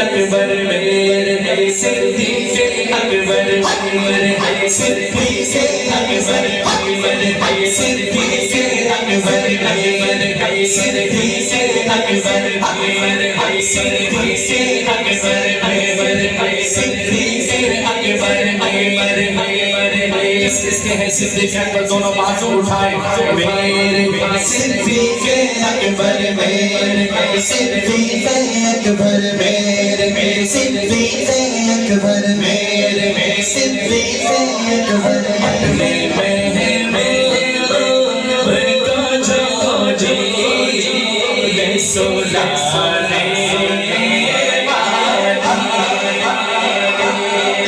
अकबर मेरे सिद्दीक़ अकबर मेरे सिद्दीक़ अकबर मेरे सिद्दीक़ अकबर मेरे सिद्दीक़ अकबर मेरे सिद्दीक़ अकबर मेरे सिद्दीक़ अकबर मेरे किसके हैं सिद्दीक़ अकबर दोनों बाजू उठाए मेरे सिद्दीक़ अकबर मेरे सिद्दीक़ अकबर मेरे सिद्दीक़ अकबर मेरे सिद्दीक़ अकबर अपने में है बरका जो जी सोलाने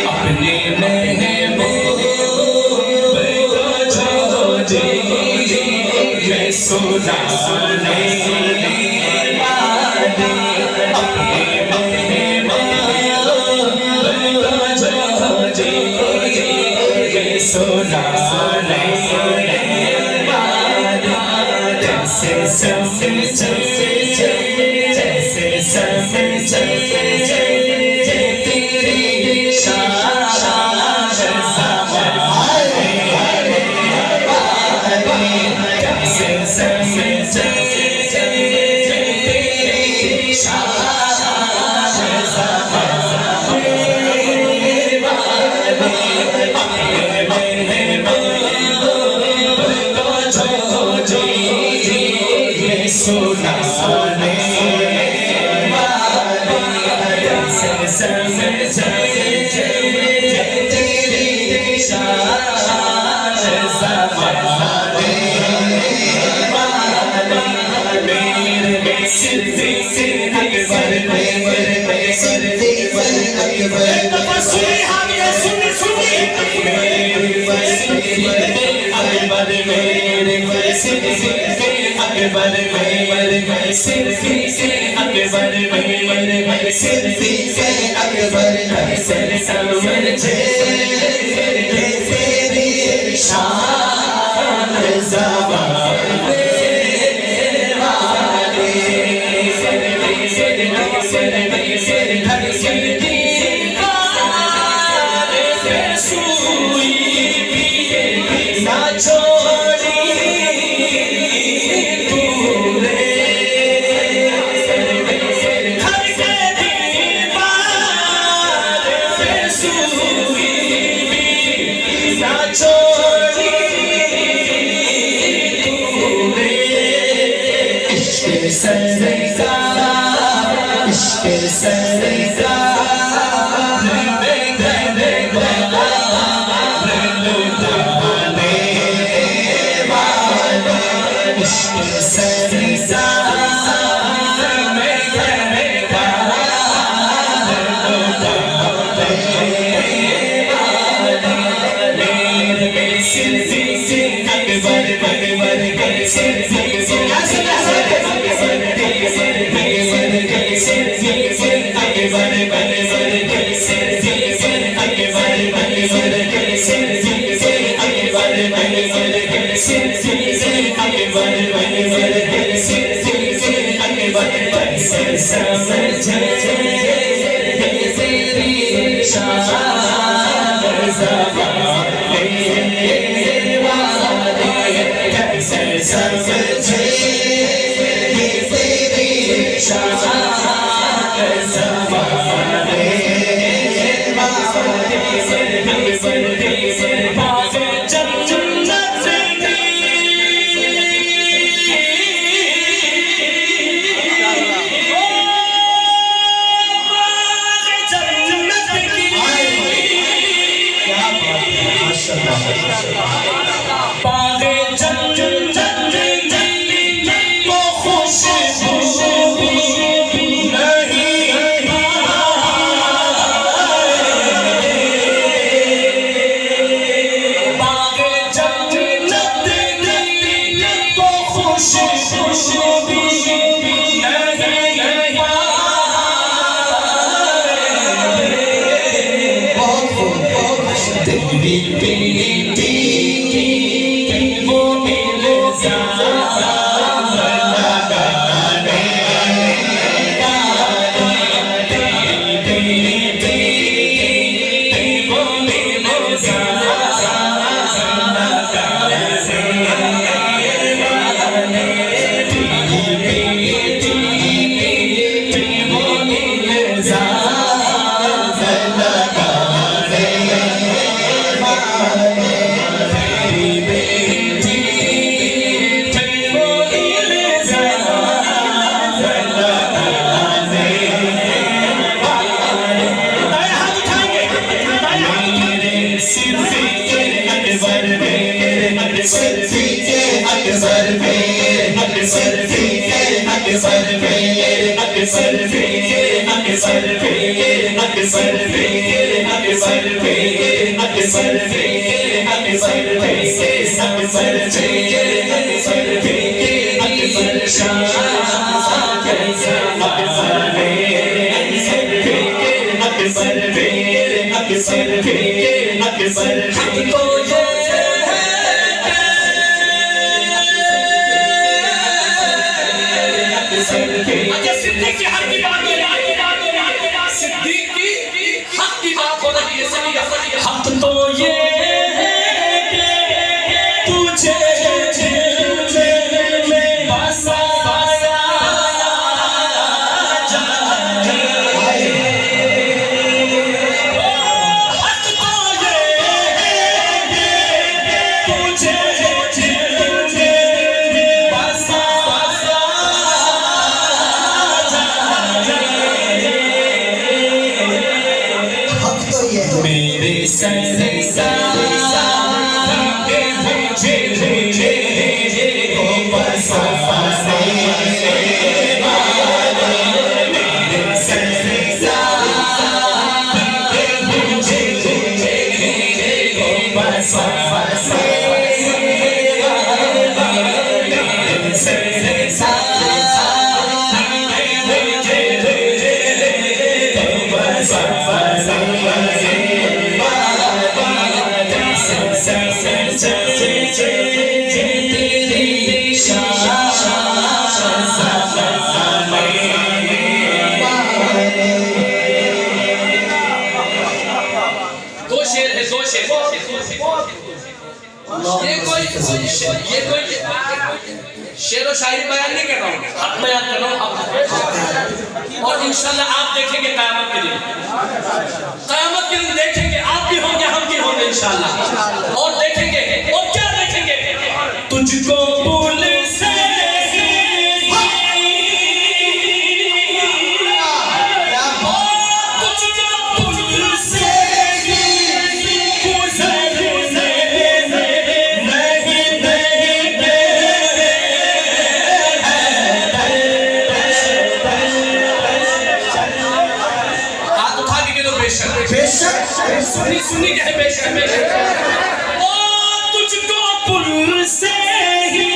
अपने में है सोलाने अकबर मेरे सिद्दीक़ अकबर मेरे सिद्दीक़ अकबर समझे तेरी शान ज़बान Bye. सिद्दीक की हक की बात हो रही है, सिद्दीक की हक की बात हो रही है। हक तो ये है कि तुझे दिल में बसाया जाए। हक तो ये है कि तुझे दिल में बसाया ये कोई शेर व शायरी बयान नहीं कर रहा हूँ, हक बयान कर रहा हूँ। और इंशाल्लाह आप देखेंगे क़यामत के दिन देखेंगे, आप भी होंगे, हम भी होंगे इंशाल्लाह। और देखेंगे, और क्या देखेंगे? तुझको भूल से सुनी क्या बेशक ओ तुझको पुल से ही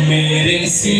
मेरे सी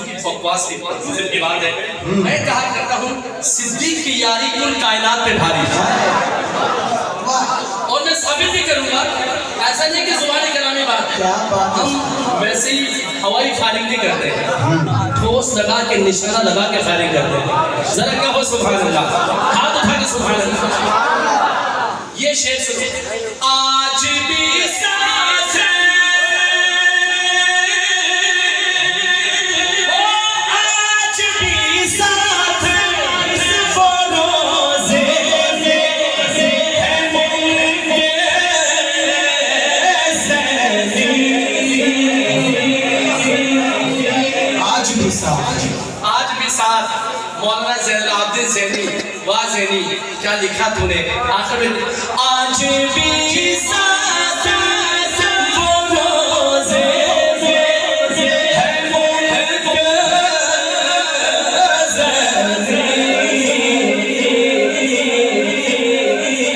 पे बकवास की बात है। मैं कहा करता हूँ सिद्दीक की यारी कुल कायनात पे भारी है। और मैं साबित भी करूंगा, ऐसा नहीं कि जुबानी कलामी बात है, हम वैसे ही हवाई फायरिंग नहीं करते हैं, ठोस लगा के निशाना लगा के फायरिंग करते हैं। जरा कहो सुभान अल्लाह, हाथ उठा के सुभान अल्लाह। ये शेर सुनो, आज भी साथ है साथ मौलाना ज़ैनुल ज़ैनी, वाह ज़ैनी क्या लिखा तूने आखिर में, आज भी साथ वो रोज़े है वो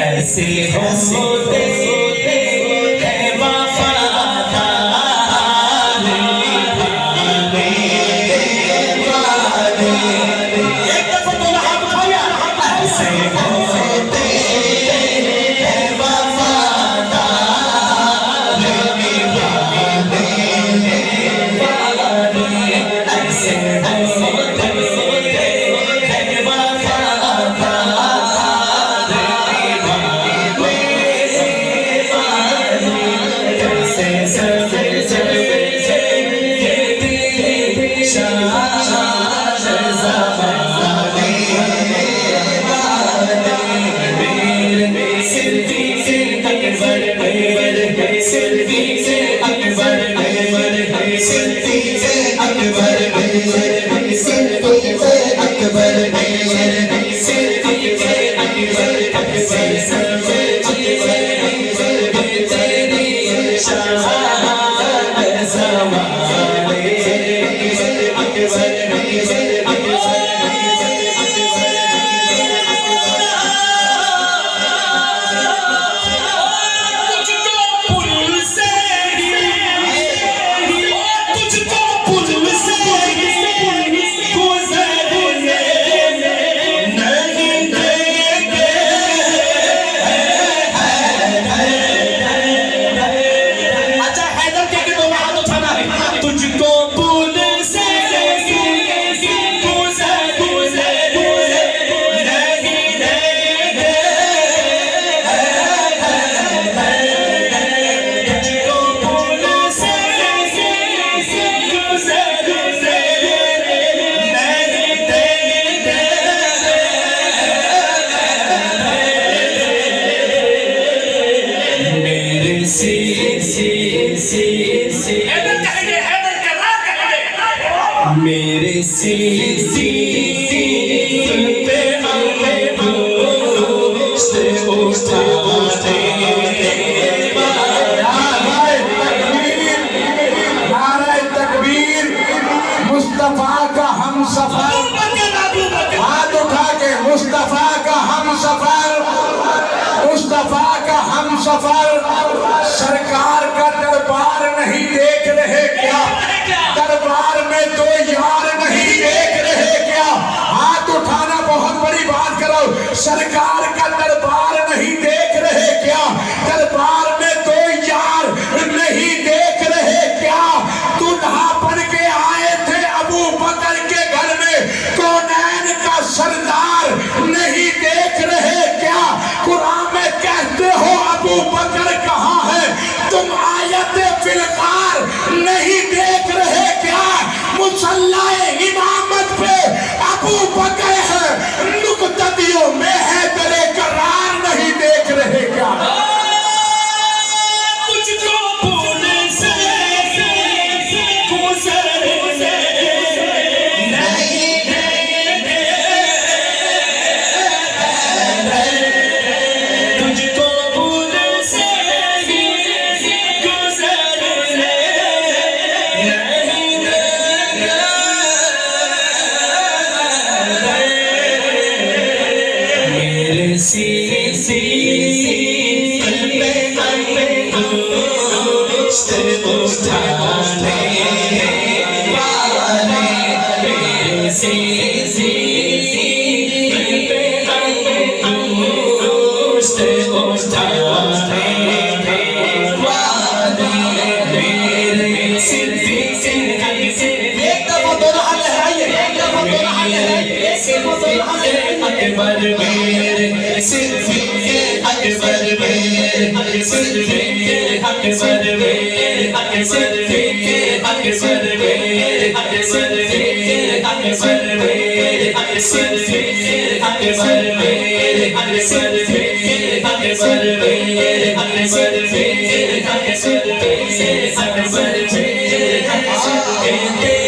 ऐसे होते हैं वफादार, एक दफा बोला हाथ उठाया, ऐसे होते हैं वफादार, ऐसे होते हैं वफादार। मेरे सीने पे उठाते नारे तकबीर, मुस्तफा का हम सफर, हाथ उठा के मुस्तफा का हम सफर, मुस्तफा का हम सफर। सरकार का दरबार नहीं देख रहे क्या? दरबार में तो यार नहीं देख रहे क्या? हाथ उठाना बहुत बड़ी बात करो। सरकार का दरबार नहीं देख रहे क्या? दरबार में तो यार नहीं देख रहे क्या? दूल्हा बन के आए थे अबू बकर के घर में, कौनैन का सरदार नहीं देख रहे क्या? कुरान में कहते हो अबू बकर कहाँ है, तुम आयत फिलकार नहीं देख रहे क्या? मुसल्लाए इमामत पे अबू बकर है, नुक्तदियों में है तेरे करार नहीं देख रहे क्या? तुझको भूलने से गुजरने नहीं देंगे, तुझको भूलने से गुजरने नहीं देंगे। मेरे सीने पे उठाने वाले, मेरे सीने पे उठाने वाले, मेरे सिद्धि से एक दफा दोनों हाथ लहराइए, एक दफा दोनों हाथ लहराइए। अकबर मेरे सिद्धि के अकबर मेरे सिद्धि के अकबर मेरे सिद्धि के अकबर मेरे सिद्धि के अकबर मेरे सिद्धि के अकबर मेरे सिद्धि के अकबर मेरे सिद्धि के अकबर मेरे